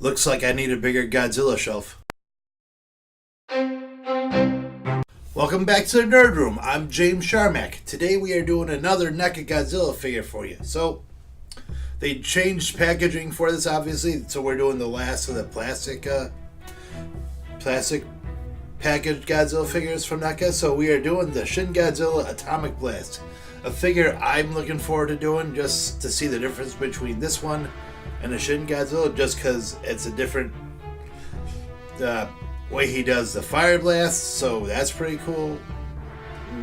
Looks like I need a bigger Godzilla shelf. Welcome back to the Nerd Room. I'm James Sharmack. Today we are doing another NECA Godzilla figure for you. So, they changed packaging for this, obviously. So we're doing the last of the plastic packaged Godzilla figures from NECA. So we are doing the Shin Godzilla Atomic Blast. A figure I'm looking forward to doing just to see the difference between this one and the Shin Godzilla, just because it's a different way he does the fire blast, so that's pretty cool.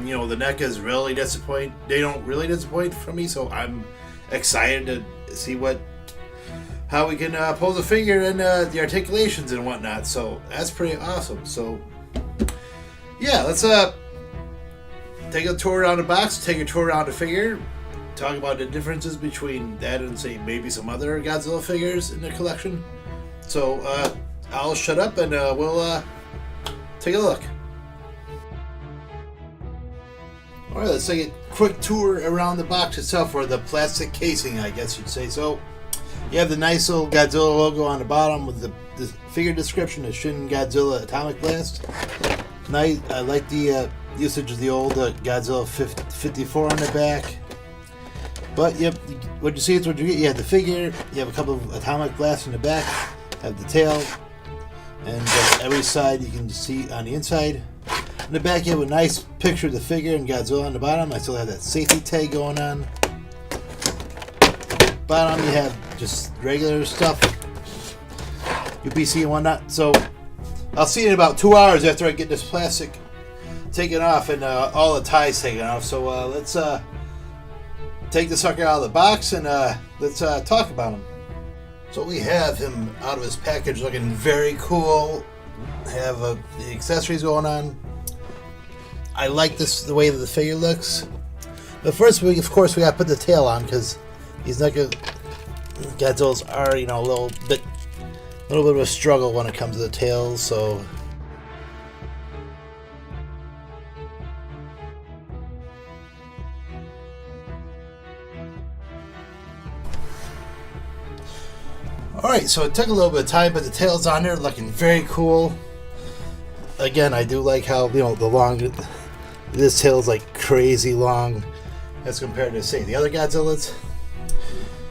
You know, the NECA's really disappoint. They don't really disappoint for me, so I'm excited to see how we can pose a figure and the articulations and whatnot. So that's pretty awesome. So yeah, let's take a tour around the box, take a tour around the figure, talk about the differences between that and say maybe some other Godzilla figures in the collection. So I'll shut up and we'll take a look. Alright, let's take a quick tour around the box itself, or the plastic casing, I guess you'd say. So you have the nice little Godzilla logo on the bottom with the figure description of Shin Godzilla Atomic Blast. Nice. I like the usage of the old Godzilla 54 on the back. But yep, what you see is what you get. You have the figure, you have a couple of atomic blasts in the back, have the tail, and every side you can see on the inside. In the back you have a nice picture of the figure and Godzilla on the bottom. I still have that safety tag going on. Bottom you have just regular stuff, UPC and whatnot. So I'll see you in about 2 hours after I get this plastic taken off and all the ties taken off. So let's take the sucker out of the box and let's talk about him. So we have him out of his package looking very cool. Have the accessories going on. I like the way that the figure looks. But first, of course, we got to put the tail on because he's not good. Godzilla's are, a little bit of a struggle when it comes to the tails. So. Alright, so it took a little bit of time, but the tail's on there looking very cool. Again, I do like how, this tail's like crazy long as compared to, say, the other Godzillas.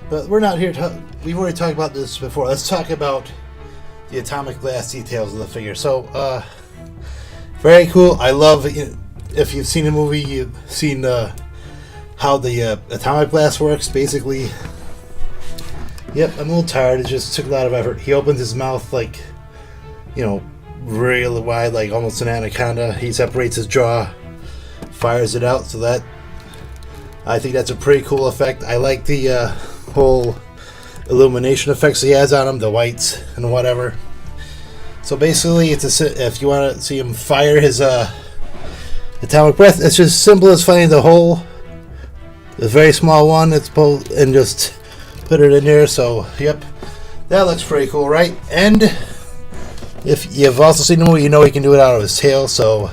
But we're not here to, we've already talked about this before. Let's talk about the atomic blast details of the figure. So, very cool. I love, if you've seen the movie, you've seen how the atomic blast works, basically. Yep, I'm a little tired. It just took a lot of effort. He opens his mouth like, really wide, like almost an anaconda. He separates his jaw, fires it out. So I think that's a pretty cool effect. I like the whole illumination effects he has on him, the whites and whatever. So basically, if you want to see him fire his atomic breath, it's just simple as finding the hole, the very small one. And just put it in there. So yep, that looks pretty cool, right? And if you've also seen the movie, you know he can do it out of his tail. So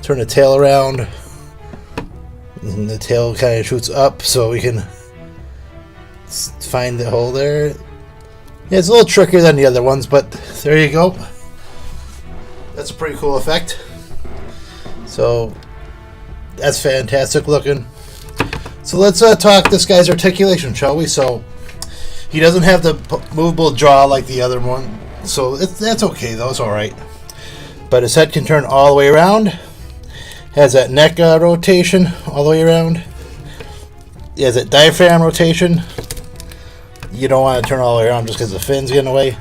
turn the tail around and the tail kind of shoots up, so we can find the hole there. Yeah, it's a little trickier than the other ones, but there you go. That's a pretty cool effect. So that's fantastic looking. So let's talk this guy's articulation, shall we? So he doesn't have the movable jaw like the other one, so that's okay though. It's all right. But his head can turn all the way around. Has that neck rotation all the way around. He has that diaphragm rotation. You don't want to turn all the way around just because the fins get in the way.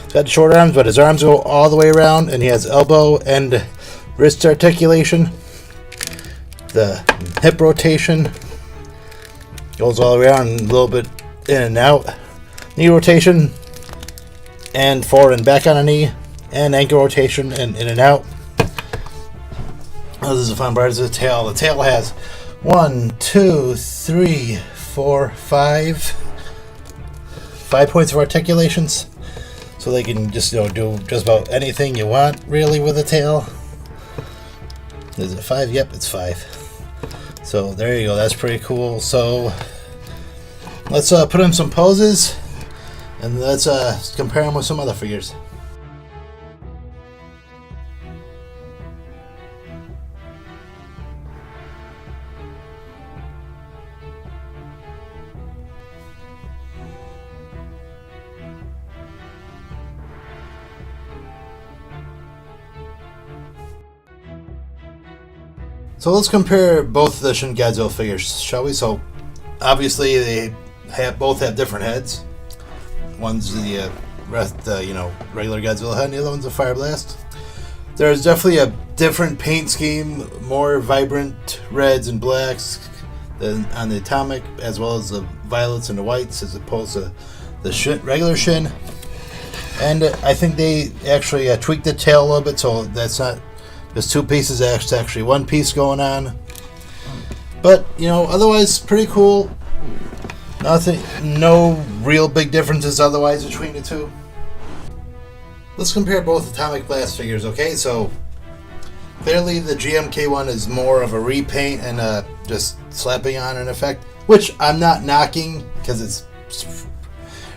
He's got short arms, but his arms go all the way around, and he has elbow and wrist articulation. The hip rotation goes all the way around, a little bit in and out. Knee rotation, and forward and back on a knee, and ankle rotation, and in and out. Oh, this is a fun part. This is the tail. The tail has 1, 2, 3, 4, 5 points of articulations, so they can just do just about anything you want really with a tail. Is it 5? Yep, it's 5. So there you go. That's pretty cool. So let's put in some poses. And let's compare them with some other figures. So let's compare both the Shin Godzilla figures, shall we? So obviously they both have different heads. One's the regular Godzilla head, and the other one's a Fire Blast. There's definitely a different paint scheme, more vibrant reds and blacks than on the Atomic, as well as the violets and the whites, as opposed to the regular Shin. And I think they actually tweaked the tail a little bit, so that's not just two pieces, it's actually one piece going on. But, otherwise pretty cool. No real big differences otherwise between the two. Let's compare both Atomic Blast figures, okay? So, clearly the GMK one is more of a repaint and just slapping on an effect, which I'm not knocking, because it's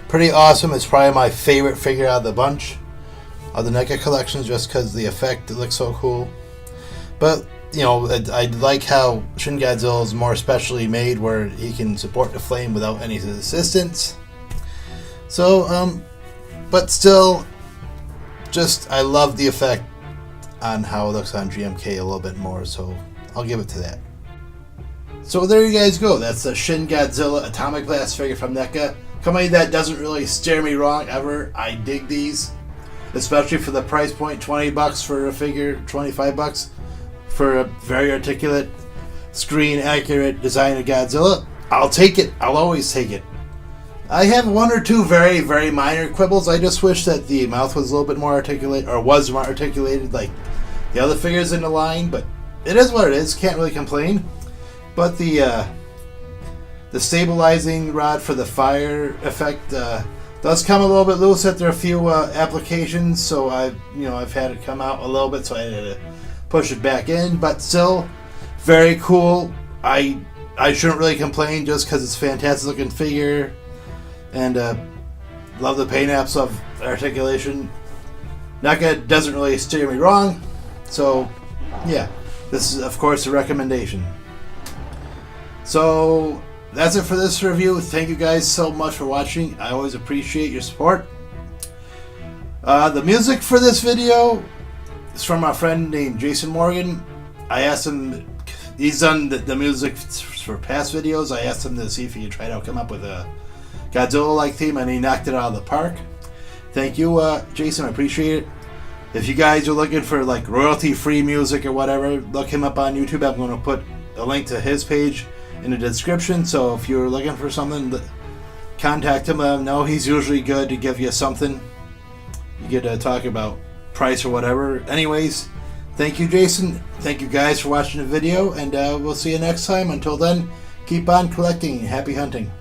pretty awesome. It's probably my favorite figure out of the bunch of the NECA collections, just because the effect, it looks so cool. But I like how Shin Godzilla is more specially made, where he can support the flame without any assistance. So but still, just I love the effect on how it looks on GMK a little bit more, so I'll give it to that. So there you guys go. That's the Shin Godzilla Atomic Blast figure from NECA. Company that doesn't really steer me wrong ever. I dig these, especially for the price point, $20 for a figure, $25 for a very articulate, screen accurate design of Godzilla. I'll take it. I'll always take it. I have one or two very, very minor quibbles. I just wish that the mouth was a little bit more articulate, or was more articulated like the other figures in the line, but it is what it is. Can't really complain. But the stabilizing rod for the fire effect does come a little bit loose after a few applications, so I've had it come out a little bit, so I had to push it back in. But still, very cool. I shouldn't really complain, just because it's a fantastic looking figure, and love the paint apps of articulation. NECA doesn't really steer me wrong, so yeah, this is of course a recommendation. So that's it for this review. Thank you guys so much for watching. I always appreciate your support. The music for this video is from my friend named Jason Morgan. I asked him, he's done the music for past videos. I asked him to see if he could try to come up with a Godzilla-like theme, and he knocked it out of the park. Thank you, Jason. I appreciate it. If you guys are looking for like royalty-free music or whatever, look him up on YouTube. I'm going to put a link to his page in the description, so if you're looking for something, contact him. Let him know. He's usually good to give you something. You get to talk about price or whatever. Anyways, thank you, Jason. Thank you guys for watching the video, and we'll see you next time. Until then, keep on collecting. Happy hunting.